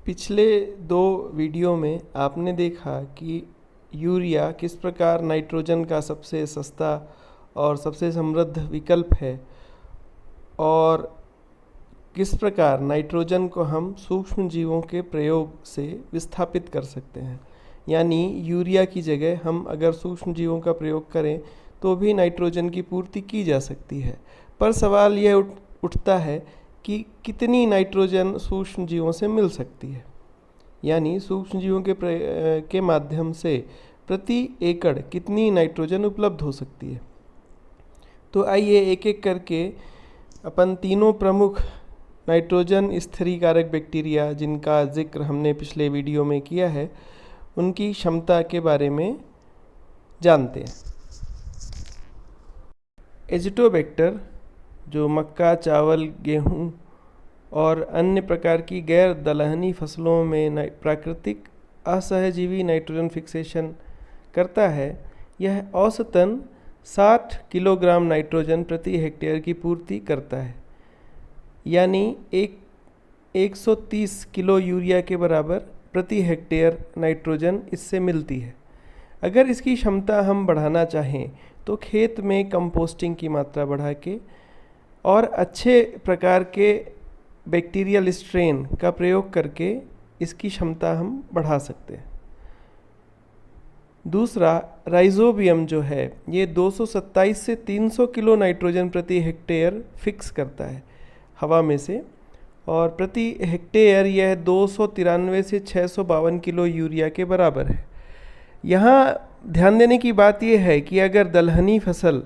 पिछले 2 वीडियो में आपने देखा कि यूरिया किस प्रकार नाइट्रोजन का सबसे सस्ता और सबसे समृद्ध विकल्प है और किस प्रकार नाइट्रोजन को हम सूक्ष्म जीवों के प्रयोग से विस्थापित कर सकते हैं। यानी यूरिया की जगह हम अगर सूक्ष्म जीवों का प्रयोग करें तो भी नाइट्रोजन की पूर्ति की जा सकती है। पर सवाल यह उठता है कि कितनी नाइट्रोजन सूक्ष्म जीवों से मिल सकती है, यानी सूक्ष्म जीवों के माध्यम से प्रति एकड़ कितनी नाइट्रोजन उपलब्ध हो सकती है। तो आइए एक एक करके अपन तीनों प्रमुख नाइट्रोजन स्थिरीकारक बैक्टीरिया जिनका जिक्र हमने पिछले वीडियो में किया है उनकी क्षमता के बारे में जानते हैं। एजिटोबैक्टर जो मक्का, चावल, गेहूं और अन्य प्रकार की गैर दलहनी फसलों में प्राकृतिक असहजीवी नाइट्रोजन फिक्सेशन करता है, यह औसतन 60 किलोग्राम नाइट्रोजन प्रति हेक्टेयर की पूर्ति करता है, यानी 130 किलो यूरिया के बराबर प्रति हेक्टेयर नाइट्रोजन इससे मिलती है। अगर इसकी क्षमता हम बढ़ाना चाहें तो खेत में कंपोस्टिंग की मात्रा बढ़ा के और अच्छे प्रकार के बैक्टीरियल स्ट्रेन का प्रयोग करके इसकी क्षमता हम बढ़ा सकते हैं। दूसरा, राइजोबियम जो है ये 227 से 300 किलो नाइट्रोजन प्रति हेक्टेयर फिक्स करता है हवा में से, और प्रति हेक्टेयर यह 293 से 652 किलो यूरिया के बराबर है। यहाँ ध्यान देने की बात यह है कि अगर दलहनी फसल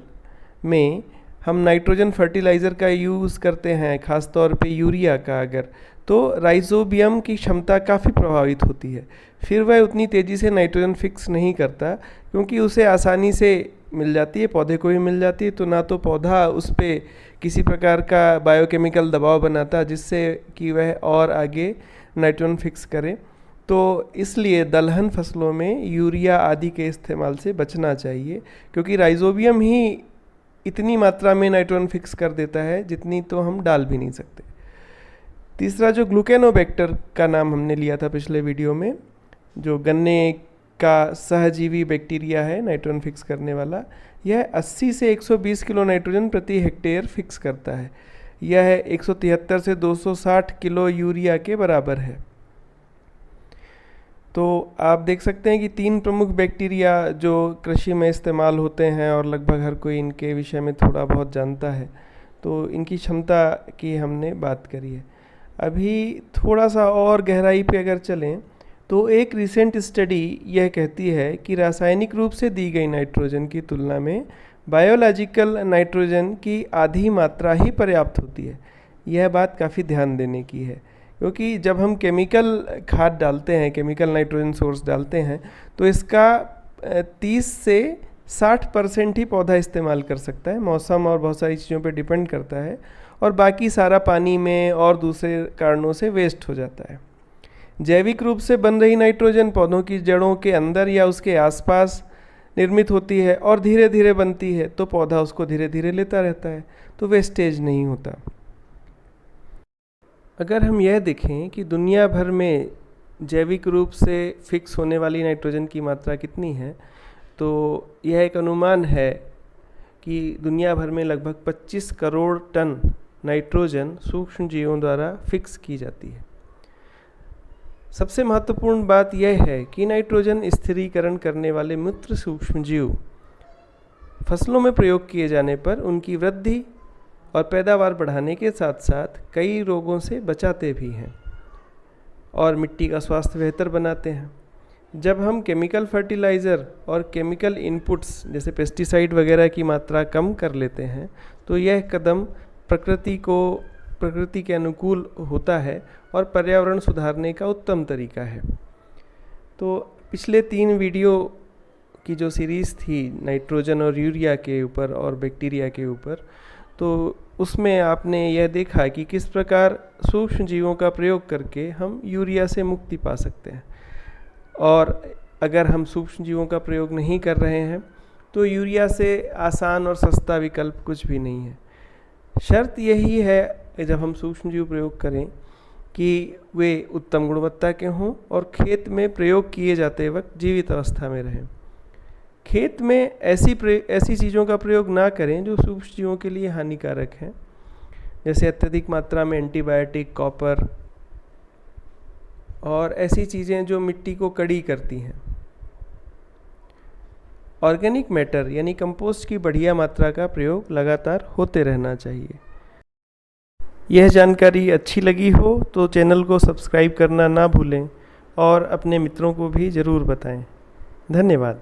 में हम नाइट्रोजन फर्टिलाइज़र का यूज़ करते हैं, ख़ास तौर पे यूरिया का, अगर तो राइजोबियम की क्षमता काफ़ी प्रभावित होती है। फिर वह उतनी तेज़ी से नाइट्रोजन फिक्स नहीं करता क्योंकि उसे आसानी से मिल जाती है, पौधे को भी मिल जाती है, तो ना तो पौधा उस पर किसी प्रकार का बायोकेमिकल दबाव बनाता जिससे कि वह और आगे नाइट्रोजन फिक्स करे। तो इसलिए दलहन फसलों में यूरिया आदि के इस्तेमाल से बचना चाहिए क्योंकि राइजोबियम ही इतनी मात्रा में नाइट्रोजन फिक्स कर देता है जितनी तो हम डाल भी नहीं सकते। तीसरा, जो ग्लूकेनोबैक्टर का नाम हमने लिया था पिछले वीडियो में, जो गन्ने का सहजीवी बैक्टीरिया है नाइट्रोजन फिक्स करने वाला, यह 80 से 120 किलो नाइट्रोजन प्रति हेक्टेयर फिक्स करता है। यह 173 से 260 किलो यूरिया के बराबर है। तो आप देख सकते हैं कि 3 प्रमुख बैक्टीरिया जो कृषि में इस्तेमाल होते हैं और लगभग हर कोई इनके विषय में थोड़ा बहुत जानता है, तो इनकी क्षमता की हमने बात करी है। अभी थोड़ा सा और गहराई पे अगर चलें तो एक रिसेंट स्टडी यह कहती है कि रासायनिक रूप से दी गई नाइट्रोजन की तुलना में बायोलॉजिकल नाइट्रोजन की आधी मात्रा ही पर्याप्त होती है। यह बात काफ़ी ध्यान देने की है क्योंकि जब हम केमिकल खाद डालते हैं, केमिकल नाइट्रोजन सोर्स डालते हैं, तो इसका 30 से 60% ही पौधा इस्तेमाल कर सकता है। मौसम और बहुत सारी चीज़ों पे डिपेंड करता है, और बाकी सारा पानी में और दूसरे कारणों से वेस्ट हो जाता है। जैविक रूप से बन रही नाइट्रोजन पौधों की जड़ों के अंदर या उसके आसपास निर्मित होती है और धीरे धीरे बनती है, तो पौधा उसको धीरे धीरे लेता रहता है, तो वेस्टेज नहीं होता। अगर हम यह देखें कि दुनिया भर में जैविक रूप से फिक्स होने वाली नाइट्रोजन की मात्रा कितनी है, तो यह एक अनुमान है कि दुनिया भर में लगभग 25 करोड़ टन नाइट्रोजन सूक्ष्म जीवों द्वारा फिक्स की जाती है। सबसे महत्वपूर्ण बात यह है कि नाइट्रोजन स्थिरीकरण करने वाले मित्र सूक्ष्म जीव फसलों में प्रयोग किए जाने पर उनकी वृद्धि और पैदावार बढ़ाने के साथ साथ कई रोगों से बचाते भी हैं और मिट्टी का स्वास्थ्य बेहतर बनाते हैं। जब हम केमिकल फर्टिलाइज़र और केमिकल इनपुट्स जैसे पेस्टिसाइड वगैरह की मात्रा कम कर लेते हैं, तो यह कदम प्रकृति के अनुकूल होता है और पर्यावरण सुधारने का उत्तम तरीका है। तो पिछले 3 वीडियो की जो सीरीज़ थी नाइट्रोजन और यूरिया के ऊपर और बैक्टीरिया के ऊपर, तो उसमें आपने यह देखा कि किस प्रकार सूक्ष्म जीवों का प्रयोग करके हम यूरिया से मुक्ति पा सकते हैं, और अगर हम सूक्ष्म जीवों का प्रयोग नहीं कर रहे हैं तो यूरिया से आसान और सस्ता विकल्प कुछ भी नहीं है। शर्त यही है जब हम सूक्ष्म जीव प्रयोग करें कि वे उत्तम गुणवत्ता के हों और खेत में प्रयोग किए जाते वक्त जीवित अवस्था में रहें। खेत में ऐसी चीज़ों का प्रयोग ना करें जो सूक्ष्म जीवों के लिए हानिकारक हैं, जैसे अत्यधिक मात्रा में एंटीबायोटिक, कॉपर और ऐसी चीज़ें जो मिट्टी को कड़ी करती हैं। ऑर्गेनिक मैटर यानी कंपोस्ट की बढ़िया मात्रा का प्रयोग लगातार होते रहना चाहिए। यह जानकारी अच्छी लगी हो तो चैनल को सब्सक्राइब करना ना भूलें और अपने मित्रों को भी ज़रूर बताएं। धन्यवाद।